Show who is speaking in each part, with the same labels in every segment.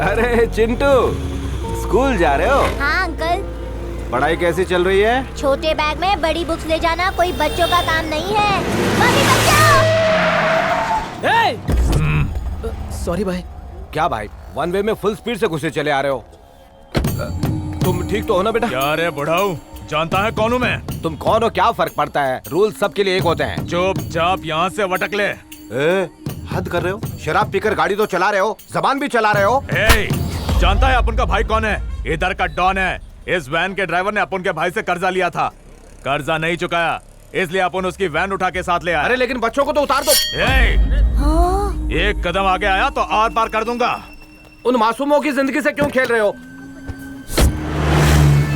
Speaker 1: अरे चिंटू, स्कूल जा रहे हो?
Speaker 2: हाँ अंकल।
Speaker 1: पढ़ाई कैसी चल रही है?
Speaker 2: छोटे बैग में बड़ी बुक्स ले जाना कोई बच्चों का काम नहीं है। मम्मी बचाओ!
Speaker 3: सॉरी भाई।
Speaker 1: क्या भाई, वन वे में फुल स्पीड से घुसे चले आ रहे हो? तुम ठीक तो हो ना बेटा?
Speaker 4: क्या रे बुढ़ाऊ, जानता है कौन हूँ मैं?
Speaker 1: तुम कौन हो क्या फर्क पड़ता है, रूल सबके लिए एक होते हैं।
Speaker 4: चुपचाप यहाँ से वटक ले।
Speaker 1: हद कर रहे हो, शराब पीकर गाड़ी तो चला रहे हो, जबान भी चला रहे हो।
Speaker 4: जानता है अपन का भाई कौन है? इधर का डॉन है। इस वैन के ड्राइवर ने अपन के भाई से कर्जा लिया था, कर्जा नहीं चुकाया, इसलिए अपन उसकी वैन उठा के साथ ले आए।
Speaker 1: अरे लेकिन बच्चों को तो उतार दो।
Speaker 4: एक कदम आगे आया तो आर पार कर दूंगा।
Speaker 1: उन मासूमों की जिंदगी से क्यों खेल रहे हो?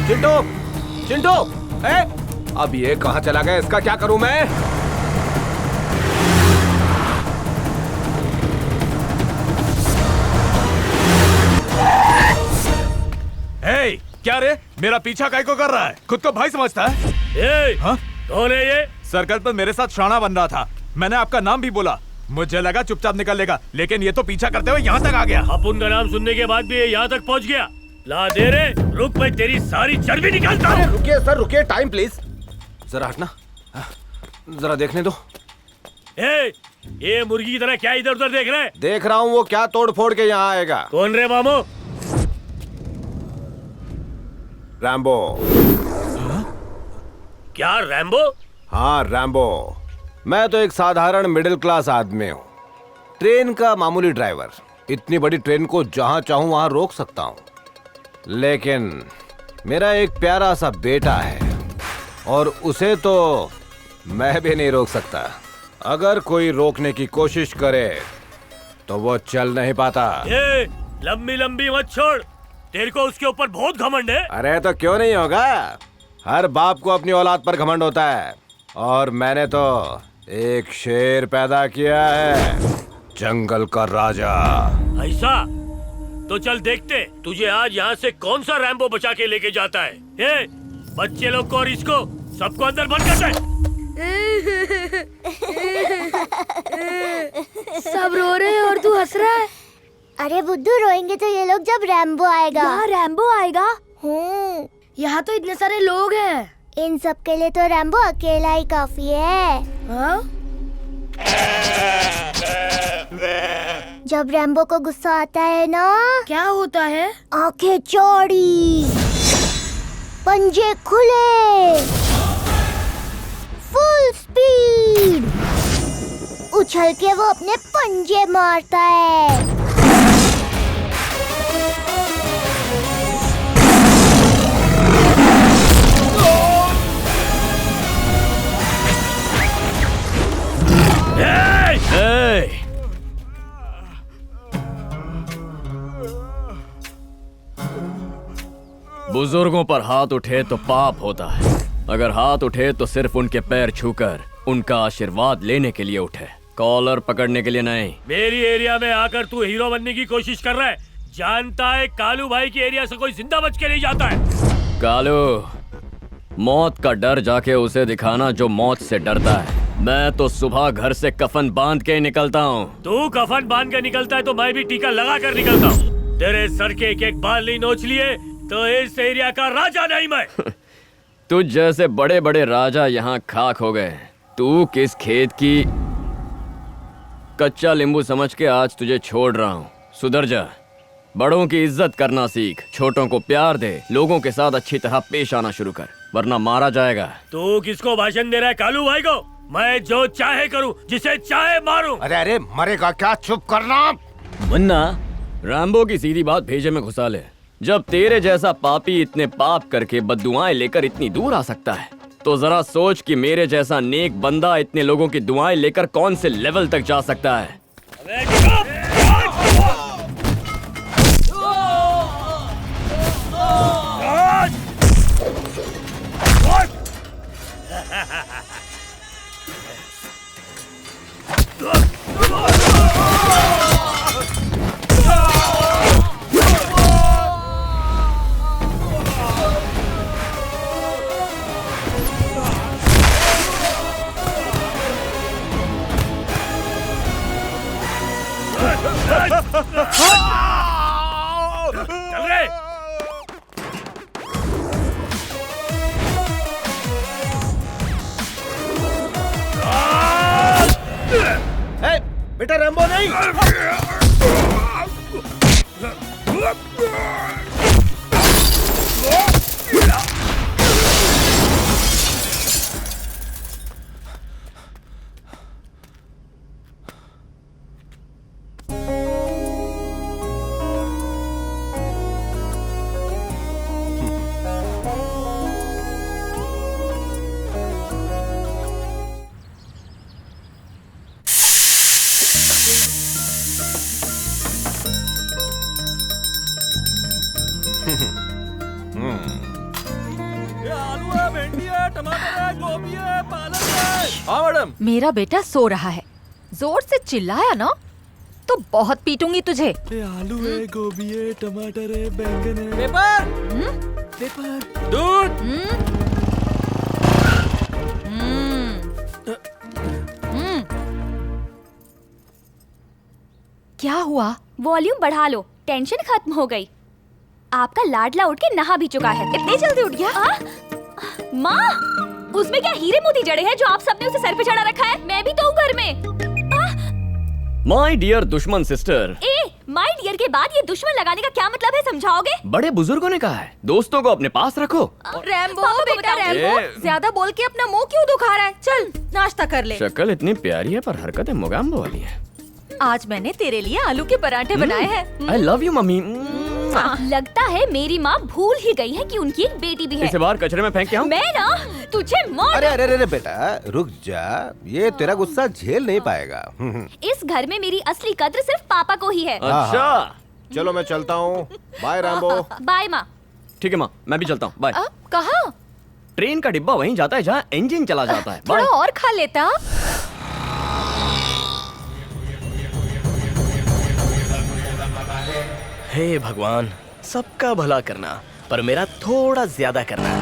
Speaker 1: चिंटू, चिंटू, अब ये कहाँ चला गया, इसका क्या करूं मैं?
Speaker 4: क्या रे, मेरा पीछा काहे को कर रहा है? खुद को भाई समझता है? कौन है ये? सर्कल पर मेरे साथ शाना बन रहा था, मैंने आपका नाम भी बोला, मुझे लगा चुपचाप निकल लेगा, लेकिन ये तो पीछा करते हुए यहाँ तक आ गया।
Speaker 5: अपन का नाम सुनने के बाद भी ये यहाँ तक पहुँच गया। ला दे रे, रुक, मैं तेरी सारी चर्बी निकालता हूँ।
Speaker 1: रुकिए सर, रुकिए, टाइम प्लीज। जरा हटना, जरा देखने दो।
Speaker 5: ये मुर्गी की तरह क्या इधर उधर देख रहे?
Speaker 1: देख रहा हूँ वो क्या तोड़ फोड़ के यहाँ आएगा।
Speaker 5: कौन रे मामू?
Speaker 1: रैम्बो।
Speaker 5: क्या रैम्बो?
Speaker 1: हाँ रैम्बो, मैं तो एक साधारण मिडिल क्लास आदमी हूँ, ट्रेन का मामूली ड्राइवर। इतनी बड़ी ट्रेन को जहाँ चाहूँ वहाँ रोक सकता हूँ, लेकिन मेरा एक प्यारा सा बेटा है और उसे तो मैं भी नहीं रोक सकता। अगर कोई रोकने की कोशिश करे तो वो चल नहीं पाता।
Speaker 5: लंबी लंबी मत छोड़, तेरे को उसके ऊपर बहुत घमंड है।
Speaker 1: अरे तो क्यों नहीं होगा, हर बाप को अपनी औलाद पर घमंड होता है, और मैंने तो एक शेर पैदा किया है, जंगल का राजा।
Speaker 5: ऐसा? तो चल देखते तुझे आज यहाँ से कौन सा रैम्बो बचा के लेके जाता है। बच्चे लोग को और इसको सबको अंदर बंद कर दे।
Speaker 2: सब रो रहे हैं और तू हंस रहा है। अरे बुद्धू, रोएंगे तो ये लोग जब रैम्बो आएगा। यहाँ रैम्बो आएगा? यहाँ तो इतने सारे लोग हैं। इन सब के लिए तो रैम्बो अकेला ही काफी है। हाँ? जब रैम्बो को गुस्सा आता है ना, क्या होता है? आंखें चौड़ी, पंजे खुले, फुल स्पीड, उछल के वो अपने पंजे मारता है।
Speaker 5: बुजुर्गों पर हाथ उठे तो पाप होता है, अगर हाथ उठे तो सिर्फ उनके पैर छूकर उनका आशीर्वाद लेने के लिए उठे, कॉलर पकड़ने के लिए नहीं। मेरी एरिया में आकर तू हीरो बनने की कोशिश कर रहा है, जानता है कालू भाई की एरिया से कोई जिंदा बच के नहीं जाता है। कालू, मौत का डर जाके उसे दिखाना जो मौत से डरता है। मैं तो सुबह घर से कफन बांध के निकलता हूँ। तू कफन बांध के निकलता है तो मैं भी टीका लगा कर निकलता हूँ। तेरे सर के एक एक बाल नहीं नोच लिए तो इस एरिया का राजा नहीं मैं। तुझ जैसे बड़े बड़े राजा यहाँ खाक हो गए, तू किस खेत की कच्चा नींबू समझ के आज तुझे छोड़ रहा हूँ। सुधर जा, बड़ों की इज्जत करना सीख, छोटों को प्यार दे, लोगों के साथ अच्छी तरह पेश आना शुरू कर, वरना मारा जाएगा। तू किसको भाषण दे रहा है कालू भाई को? मैं जो चाहे करूं, जिसे चाहे मारूं।
Speaker 1: अरे अरे, मरेगा क्या, चुप करना।
Speaker 5: मुन्ना, रैम्बो की सीधी बात भेजे में घुसा ले। जब तेरे जैसा पापी इतने पाप करके बद्दुआएं लेकर इतनी दूर आ सकता है, तो जरा सोच कि मेरे जैसा नेक बंदा इतने लोगों की दुआएं लेकर कौन से लेवल तक जा सकता है।
Speaker 1: बेटा रैम्बो नहीं।
Speaker 5: आलू है, भिंडी है, टमाटर है, गोभी है, पालक है। हाँ मैडम।
Speaker 6: मेरा बेटा सो रहा है, जोर से चिल्लाया ना तो बहुत पीटूंगी तुझे।
Speaker 5: आलू है, गोभी है, टमाटर है, बैंगन है। पेपर। पेपर। दूध।
Speaker 6: क्या हुआ?
Speaker 2: वॉल्यूम बढ़ा लो, टेंशन खत्म हो गई। आपका लाडला उठ के नहा भी चुका है।
Speaker 6: इतनी जल्दी उठ गया?
Speaker 2: माँ, उसमें क्या हीरे मोती जड़े हैं जो आप सबने उसे सर पे चढ़ा रखा है? मैं भी तो हूँ घर में।
Speaker 5: माय डियर दुश्मन सिस्टर।
Speaker 2: माय डियर के बाद ये दुश्मन लगाने का क्या मतलब है, समझाओगे?
Speaker 5: बड़े बुजुर्गों ने कहा है दोस्तों को अपने पास रखो।
Speaker 6: रैम्बो
Speaker 2: पापा को
Speaker 6: बेटा
Speaker 2: बताओ।
Speaker 6: रैम्बो, ज्यादा बोल के अपना मुंह क्यों दुखा रहा है? चल नाश्ता कर ले।
Speaker 5: शक्ल इतनी प्यारी है पर हरकतें मोगैम्बो वाली है।
Speaker 6: आज मैंने तेरे लिए आलू के पराठे बनाए हैं।
Speaker 5: I love you mummy.
Speaker 2: लगता है मेरी माँ भूल ही गई है कि उनकी एक बेटी भी है।
Speaker 5: इसे बाहर कचरे में फेंक के आऊं?
Speaker 2: मैं ना तुझे मौत।
Speaker 1: अरे अरे अरे बेटा रुक जा, ये तेरा गुस्सा झेल नहीं पाएगा।
Speaker 2: इस घर में मेरी असली कद्र सिर्फ पापा को ही है।
Speaker 5: अच्छा
Speaker 1: चलो मैं चलता हूँ। Bye Rambo.
Speaker 2: बाय माँ।
Speaker 5: ठीक है माँ, मैं भी चलता हूँ। बाय।
Speaker 6: कहाँ?
Speaker 5: ट्रेन का डिब्बा वहीं जाता है जहाँ इंजन चला जाता है।
Speaker 6: थोड़ा
Speaker 5: बाय।
Speaker 6: और खा लेता।
Speaker 3: हे भगवान, सबका भला करना पर मेरा थोड़ा ज्यादा करना।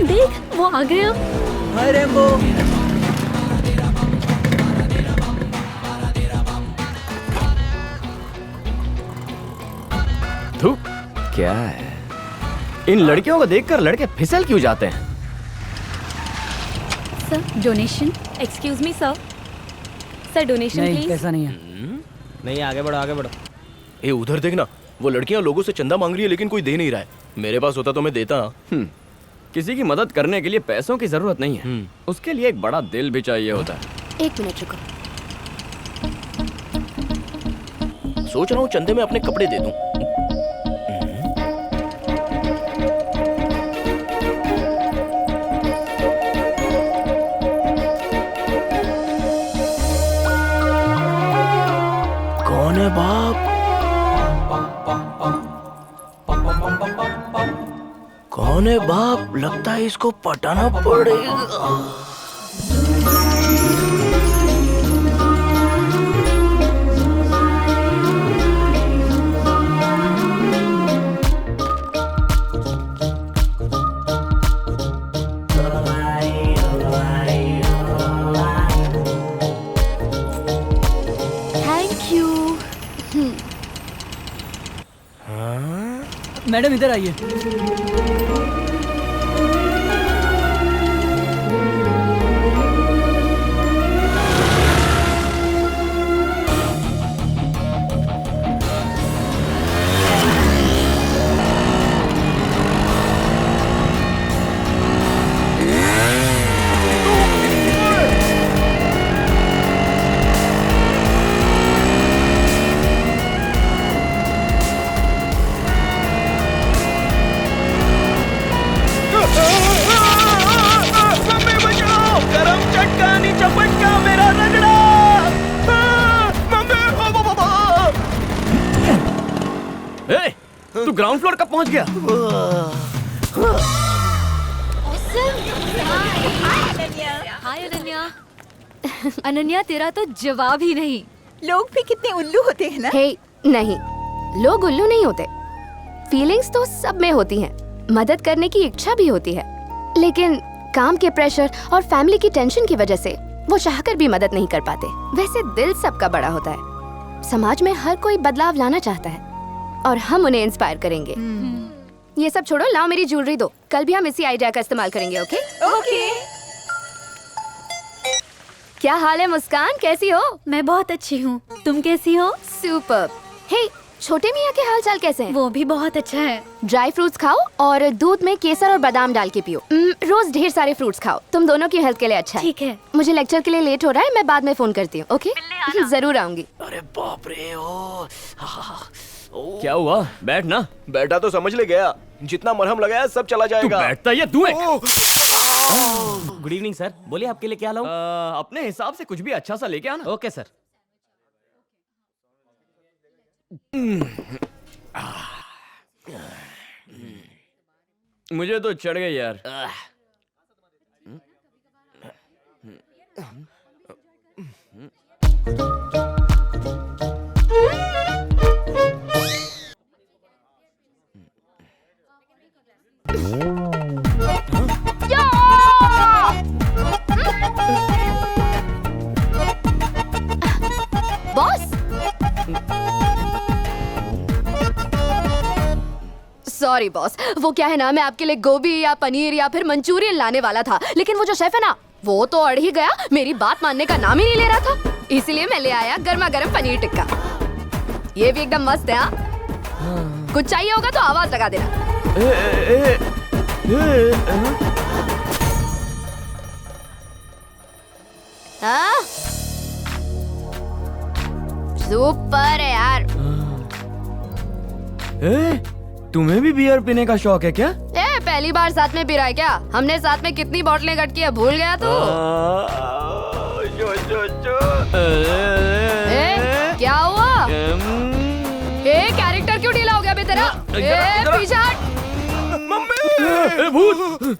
Speaker 2: देख वो आ गया।
Speaker 3: हाय रैम्बो।
Speaker 5: धूप क्या है? इन लड़कियों को देखकर लड़के फिसल क्यों जाते हैं?
Speaker 2: Sir donation. Excuse me sir. Sir donation
Speaker 7: नहीं,
Speaker 2: प्लीज।
Speaker 7: कैसा नहीं है। नहीं, आगे बढ़ो आगे बढ़ो।
Speaker 3: ए उधर देखना, वो लड़कियां लोगों से चंदा मांग रही है लेकिन कोई दे नहीं रहा है। मेरे पास होता तो मैं देता।
Speaker 5: किसी की मदद करने के लिए पैसों की जरूरत नहीं है, उसके लिए एक बड़ा दिल भी चाहिए होता है।
Speaker 2: एक मिनट रुको।
Speaker 3: सोच रहा हूँ चंदे में अपने कपड़े दे दूं। कौन है बाप? कौन है बाप? लगता है इसको पटाना पड़ेगा।
Speaker 2: Thank you.
Speaker 7: मैडम इधर आइए।
Speaker 5: ए, तू ग्राउंड फ्लोर कब पहुंच गया?
Speaker 6: हाय अनन्या। अनन्या तेरा तो जवाब ही नहीं। लोग भी कितने उल्लू होते हैं ना।
Speaker 8: हे नहीं, लोग उल्लू नहीं होते। फीलिंग्स तो सब में होती हैं, मदद करने की इच्छा भी होती है, लेकिन काम के प्रेशर और फैमिली की टेंशन की वजह से वो चाहकर भी मदद नहीं कर पाते। वैसे दिल सबका बड़ा होता है। समाज में हर कोई बदलाव लाना चाहता है और हम उन्हें इंस्पायर करेंगे। ये सब छोड़ो, लाओ मेरी ज्वेलरी दो। कल भी हम इसी आइडिया का इस्तेमाल करेंगे। ओके?
Speaker 6: ओके।
Speaker 8: क्या हाल है मुस्कान, कैसी हो?
Speaker 6: मैं बहुत अच्छी हूँ, तुम कैसी हो?
Speaker 8: सुपर। हे, छोटे मियाँ के हाल चाल कैसे हैं?
Speaker 6: वो भी बहुत अच्छा है।
Speaker 8: ड्राई फ्रूट्स खाओ और दूध में केसर और बादाम डाल के पियो। रोज ढेर सारे फ्रूट्स खाओ, तुम दोनों की हेल्थ के लिए अच्छा है।
Speaker 6: ठीक है।
Speaker 8: मुझे लेक्चर के लिए लेट हो रहा है, मैं बाद में फोन करती हूँ। ओके, जरूर आऊंगी।
Speaker 3: अरे बाप रे ओ
Speaker 5: क्या हुआ? बैठ ना।
Speaker 3: बैठा तो समझ ले गया, जितना मरहम लगाया सब चला
Speaker 5: तू
Speaker 3: जाएगा।
Speaker 5: बैठता या तू है?
Speaker 7: गुड इवनिंग सर, बोलिए आपके लिए क्या लाऊं?
Speaker 5: अपने हिसाब से कुछ भी अच्छा सा लेके आना।
Speaker 7: Okay sir.
Speaker 5: मुझे तो चढ़ गई यार।
Speaker 8: बॉस, सॉरी बॉस, वो क्या है ना, मैं आपके लिए गोभी या पनीर या फिर मंचूरियन लाने वाला था, लेकिन वो जो शेफ है ना, वो तो अड़ ही गया, मेरी बात मानने का नाम ही नहीं ले रहा था। इसीलिए मैं ले आया गर्मा गर्म पनीर टिक्का। ये भी एकदम मस्त है। हाँ, कुछ चाहिए होगा तो आवाज लगा देना। हाँ? सुपर है यार।
Speaker 5: तुम्हें भी बियर पीने का शौक है क्या?
Speaker 8: पहली बार साथ में पी रहा है क्या? हमने साथ में कितनी बोतलें कट की है, भूल गया तू? क्या हुआ? कैरेक्टर क्यों ढीला हो गया बे तेरा? पीछे हट।
Speaker 3: भूत।